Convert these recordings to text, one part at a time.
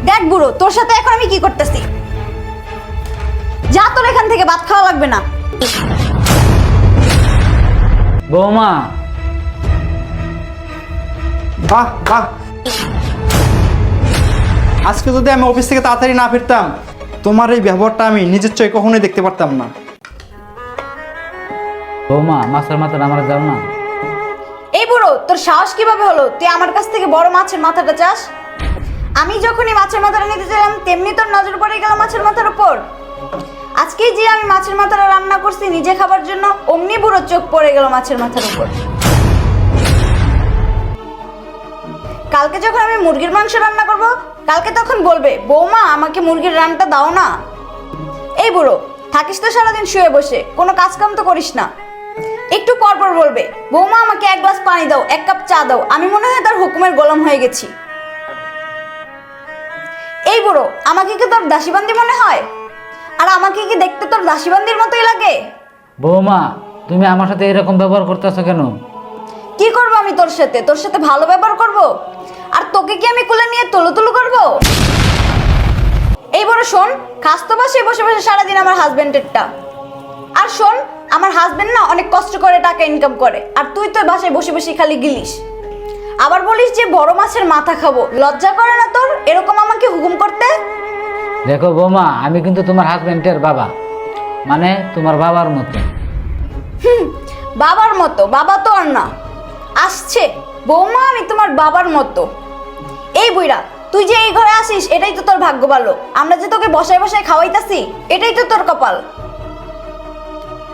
দেখ বুড়ো, তোর সাথে এখন আমি কি করতেছি। যা, তোর এখান থেকে ভাত খাওয়া লাগবে না। বৌমা, বাহ বাহ, আজকে যদি আমি অফিস থেকে তাড়াতাড়ি না ফিরতাম, তোমার এই ব্যবহারটা আমি নিজের চোখে কখনোই দেখতে পারতাম না। বৌমা মাছের মাথাটা আমার দাও না। এই বুড়ো, তোর সাহস কিভাবে হলো তুই আমার কাছ থেকে বড় মাছের মাথাটা চাস? আমি যখনই মাছের মাথাটা নিতে চাইলাম তেমনি তোর নজর পড়ে গেল মাছের মাথার উপর। আজকেই যে আমি মাছের মাথাটা রান্না করছি নিজে খাবার জন্য, অমনি বুড়ো চোখ পড়ে গেল মাছের মাথার উপর। কালকে যখন আমি মুরগির মাংস রান্না করব, কালকে তখন বলবে বৌমা আমাকে মুরগির রান্নাটা দাও না। এই বুড়ো, থাকিস তো সারাদিন শুয়ে বসে, কোনো কাজ কাম তো করিস না। একটু পর পর বলবে বৌমা আমাকে এক গ্লাস পানি দাও, এক কাপ চা দাও। আমি মনে হয় তার হুকুমের গোলাম হয়ে গেছি। এই বুড়ো, আমাকে কি তোর দাসীবান্দি মনে হয়? আর আমাকে কি দেখতে তোর দাসীবান্দির মতোই লাগে? বৌমা তুমি আমার সাথে এরকম ব্যবহার করতেছো কেন? কি করবো আমি তোর সাথে? তোর সাথে ভালো ব্যবহার করব? আর তোকে কি আমি কোলে নিয়ে তুলু করব? এই বড় শোন, খাস তো বসে বসে বসে সারাদিন আমার হাজবেন্ডেরটা। আর শোন, আমার হাজবেন্ড না অনেক কষ্ট করে টাকা ইনকাম করে, আর তুই তো বাসায় বসে বসে খালি গিলিস। আবার বলিস যে বড় মাছের মাথা খাবো। লজ্জা করে না তোর এরকম আমাকে হুকুম করতে? দেখো বৌমা, আমি কিন্তু তোমার হাজবেন্ডের বাবা, মানে তোমার বাবার মতো। বাবার মতো? বাবা তো আর না। আসছে বৌমা আমি তোমার বাবার মতো। এই বুইড়া, তুই যে এই ঘরে আসিস এটাই তো তোর ভাগ্য ভালো। আমরা যে তোকে বসায় বসায় খাওয়াইতাছি এটাই তো তোর কপাল।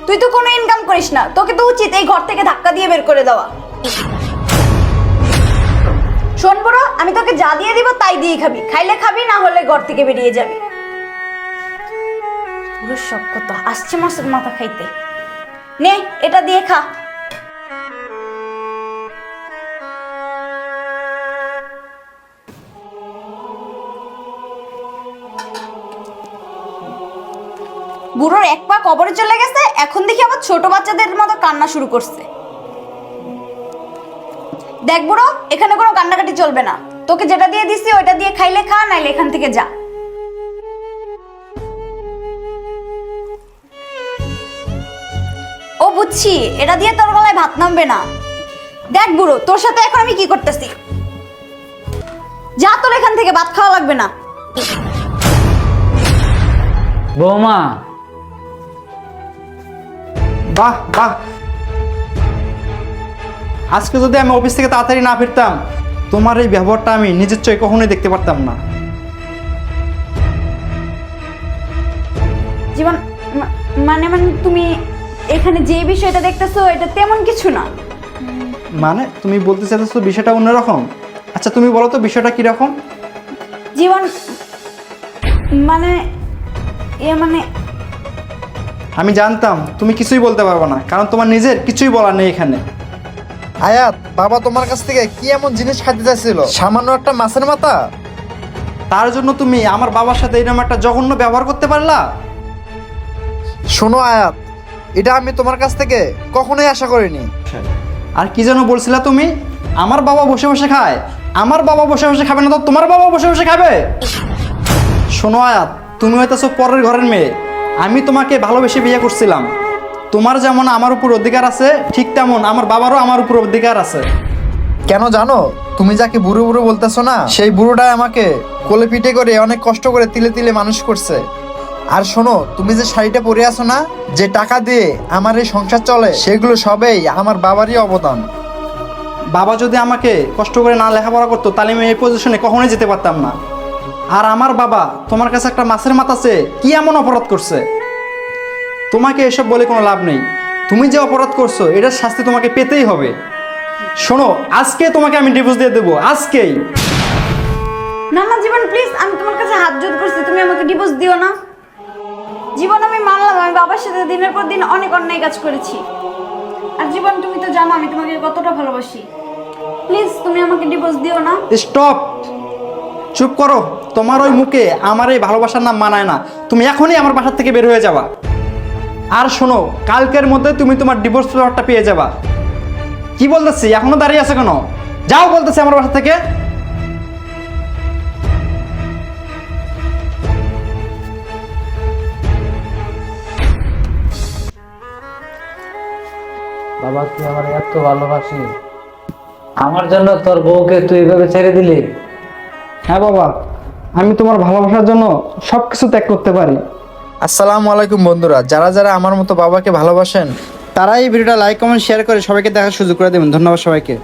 তুই তো কোনো ইনকাম করিস না, তোকে তো উচিত এই ঘর থেকে ধাক্কা দিয়ে বের করে দেওয়া। শোন বড়, আমি তোকে যা দিয়ে দিব তাই দিয়ে খাবি, খাইলে খাবি, না হলে ঘর থেকে বেরিয়ে যাবি। পুরো সব কথা, আসছে মাছের মাথা খাইতে। নে এটা দিয়ে খা। বুড়োর এক পা কবরে চলে গেছে, এখন দেখি আবার ছোট বাচ্চাদের মতো কান্না শুরু করছে। দেখ বুড়ো, এখানে কোনো কান্নাকাটি চলবে না। তোকে যেটা দিয়ে দিছি ওইটা দিয়ে খাইলে খা, নাইলে এখান থেকে যা। ও বুঝছি, এটা দিয়ে তোর গলায় ভাত নামবে না। দেখ বুড়ো, তোর সাথে এখন আমি কি করতেছি। যা, তোর এখান থেকে ভাত খাওয়া লাগবে না। বৌমা, বাহ বাহ, আজকে যদি আমি অফিস থেকে তাড়াতাড়ি না ফিরতাম, তোমার এই ব্যবহারটা আমি নিজের চোখে কখনোই দেখতে পারতাম না। জীবন, মানে মানে তুমি এখানে যে বিষয়টা দেখতেছো এটা তেমন কিছু না। মানে তুমি বলতে চাইছো বিষয়টা অন্যরকম? আচ্ছা তুমি বলো তো বিষয়টা কিরকম? জীবন, মানে মানে আমি জানতাম তুমি কিছুই বলতে পারবে না, কারণ তোমার নিজের কিছুই বলার নেই এখানে। আয়াত, বাবা তোমার কাছ থেকে কি এমন জিনিস খাইতে চাইছিল? সামান্য একটা মাছের মাথা? তার জন্য তুমি আমার বাবার সাথে এরকম একটা জঘন্য ব্যবহার করতে পারলা? শোনো আয়াত, এটা আমি তোমার কাছ থেকে কখনোই আশা করিনি। আর কি যেন বলছিলা তুমি? আমার বাবা বসে বসে খায়? আমার বাবা বসে বসে খাবে না তো তোমার বাবা বসে বসে খাবে? শোনো আয়াত, তুমি হয়তো পরের ঘরের মেয়ে। আমি তোমাকে ভালোবেসে বিয়ে করছিলাম। তোমার যেমন আমার উপর অধিকার আছে, ঠিক তেমন আমার বাবারও আমার উপর অধিকার আছে। কেন জানো, তুমি যাকে বুড়ো বুড়ো বলতেছো না, সেই বুড়োটাই আমাকে কোলে পিঠে করে অনেক কষ্ট করে তিলে তিলে মানুষ করছে। আর শোনো, তুমি যে শাড়িটা পরে আছো না, যে টাকা দিয়ে আমার এই সংসার চলে, সেগুলো সবেই আমার বাবারই অবদান। বাবা যদি আমাকে কষ্ট করে না লেখাপড়া করতো তাহলে আমি এই পজিশনে কখনোই যেতে পারতাম না। আর আমার বাবা তোমার কাছে একটা মাছের মাথা চেয়ে কি এমন অপরাধ করছে? তোমাকে এসব বলে কোনো লাভ নেই। তুমি যে অপরাধ করছো এটার শাস্তি তোমাকে পেতেই হবে। শোনো, আজকে তোমাকে আমি ডিভোর্স দিয়ে দেবো, আজকেই। না না জীবন প্লিজ, আমি তোমার কাছে হাত জোড় করছি, তুমি আমাকে ডিভোর্স দিও না। জীবন আমি মানলাম আমি বাবার সাথে দিনের পর দিন অনেক অন্যায় কাজ করেছি। আর জীবন তুমি তো জানো আমি তোমাকে কতটা ভালোবাসি। প্লিজ তুমি আমাকে ডিভোর্স দিও না। স্টপ, চুপ করো। তোমার ওই মুখে আমার এই ভালোবাসার নাম মানায় না। তুমি এখনই আমার বাসার থেকে বের হয়ে যাবা। আর শোনো, কালকের মধ্যে তুমি তোমার ডিভোর্স পেপারটা পেয়ে যাবা। কি বলতেছি, এখনো দাঁড়িয়ে আছে কেন? যাও বলতেছি আমার বাসা থেকে। বাবা তুই আমার এত ভালোবাসিস, আমার জন্য তোর বউকে তুই এভাবে ছেড়ে দিলি? হ্যাঁ বাবা, আমি তোমার ভালোবাসার জন্য সব কিছু ত্যাগ করতে পারি। আসসালামু আলাইকুম বন্ধুরা, যারা যারা আমার মতো বাবাকে ভালোবাসেন তারা এই ভিডিওটা লাইক কমেন্ট শেয়ার করে সবাইকে দেখার সুযোগ করে দেবেন। ধন্যবাদ সবাইকে।